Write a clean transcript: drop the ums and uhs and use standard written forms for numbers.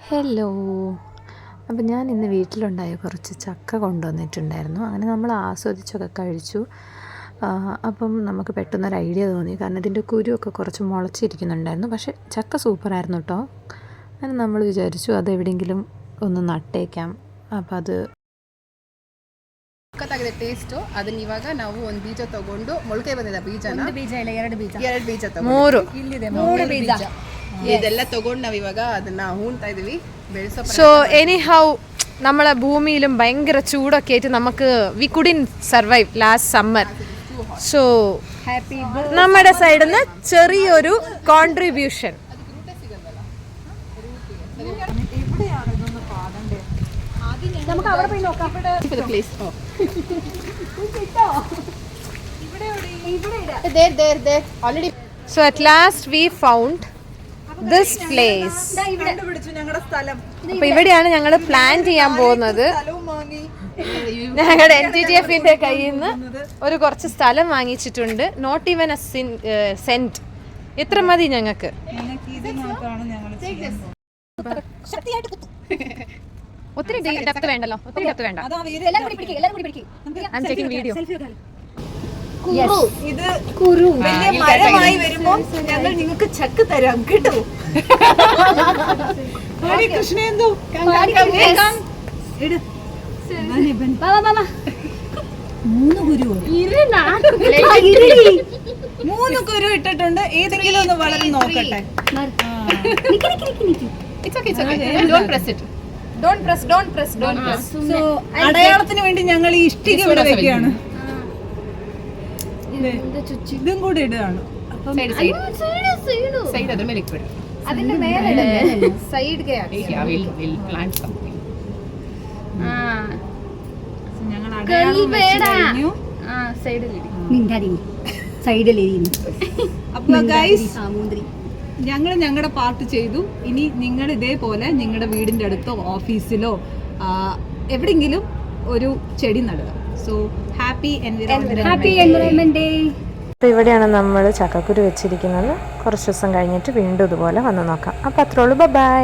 Hello. അപ്പം ഞാൻ ഇന്ന് വീട്ടിലുണ്ടായ കുറച്ച് ചക്ക കൊണ്ടുവന്നിട്ടുണ്ടായിരുന്നു. അങ്ങനെ നമ്മൾ ആസ്വദിച്ചൊക്കെ കഴിച്ചു. അപ്പം നമുക്ക് പെട്ടെന്നൊരു ഐഡിയ തോന്നി, കാരണം ഇതിൻ്റെ കുരുവൊക്കെ കുറച്ച് മുളച്ചിരിക്കുന്നുണ്ടായിരുന്നു. പക്ഷേ ചക്ക സൂപ്പറായിരുന്നു കേട്ടോ. അങ്ങനെ നമ്മൾ വിചാരിച്ചു അതെവിടെയെങ്കിലും ഒന്ന് ನಟ್ಟೇക്കാം. അപ്പം ಅದು ಸಖತ್ತಾಗಿದೆ ಟೇಸ್ಟು. ಅದನ್ನ ಇವಾಗ ನಾವು ಒಂದು ಬೀಜ ತಗೊಂಡು, ಮೊಳಕೆ ಬಂದಿದೆ ಬೀಜನ, ಒಂದು ಬೀಜ ಇಲ್ಲ, ಎರಡು ಬೀಜ ಮೂರು ಇಲ್ಲಿದೆ, ಮೂರು ಬೀಜ ಇದೆಲ್ಲ ತಗೊಂಡು ನಾವಿವಾಗ ಅದನ್ನ ಹೂಣ್ತಾ ಇದೀವಿ, ಬೆಳೆಸೋ. സോ എനി ഹൗ നമ്മളെ ഭൂമിയിലും ഭയങ്കര ചൂടൊക്കെ ആയിട്ട് നമുക്ക് we couldn't survive last summer. So happy നമ്മുടെ സൈഡിൽ നിന്ന് ചെറിയൊരു കോൺട്രിബ്യൂഷൻ. നമുക്ക് അവിടെ പോയി നോക്കാം. Already. So at last we found this place. അപ്പൊ ഇവിടെയാണ് ഞങ്ങൾ പ്ലാൻ ചെയ്യാൻ പോകുന്നത്. ഞങ്ങളുടെ NTTFന്റെ കയ്യിൽ നിന്ന് ഒരു കുറച്ച് സ്ഥലം വാങ്ങിച്ചിട്ടുണ്ട്. Not even a cent. എത്ര മതി ഞങ്ങൾക്ക്? ഒത്തിരി ഡെപ്ത് വേണ്ടല്ലോ, ഒത്തിരി ഡെപ്ത് വേണ്ട. I'm taking video. ഇത് കുരു വലിയ മരമായി വരുമ്പോൾ ഞങ്ങൾ നിങ്ങൾക്ക് ചക്ക് തരാം കേട്ടോ. കൃഷ്ണേന്ദു മൂന്ന് കുരു ഇട്ടിട്ടുണ്ട്. ഏതെങ്കിലും ഒന്ന് വളർന്ന് നോക്കട്ടെ. അടയാളത്തിന് വേണ്ടി ഞങ്ങൾ ഈ ഇഷ്ടിക ഇവിടെ വെക്കുകയാണ്. ഇതും കൂടി ഇടുകയാണ്. അതിന്റെ മേലെ സൈഡ് അപ്പൊ ഗൈസ്, ഞങ്ങൾ ഞങ്ങളുടെ പാർട്ട് ചെയ്തു. ഇനി നിങ്ങൾ ഇതേപോലെ നിങ്ങളുടെ വീടിന്റെ അടുത്തോ ഓഫീസിലോ എവിടെങ്കിലും ഒരു ചെടി നടുക. So happy environment day. അപ്പോൾ ഇവിടെയാണ് നമ്മൾ ചക്കക്കുരു വെച്ചിരിക്കുന്നത്. കുറച്ച് ദിവസം കഴിഞ്ഞിട്ട് വീണ്ടും ഇതുപോലെ വന്ന് നോക്കാം. അപ്പോൾ അത്രേ ഉള്ളൂ. ബൈ.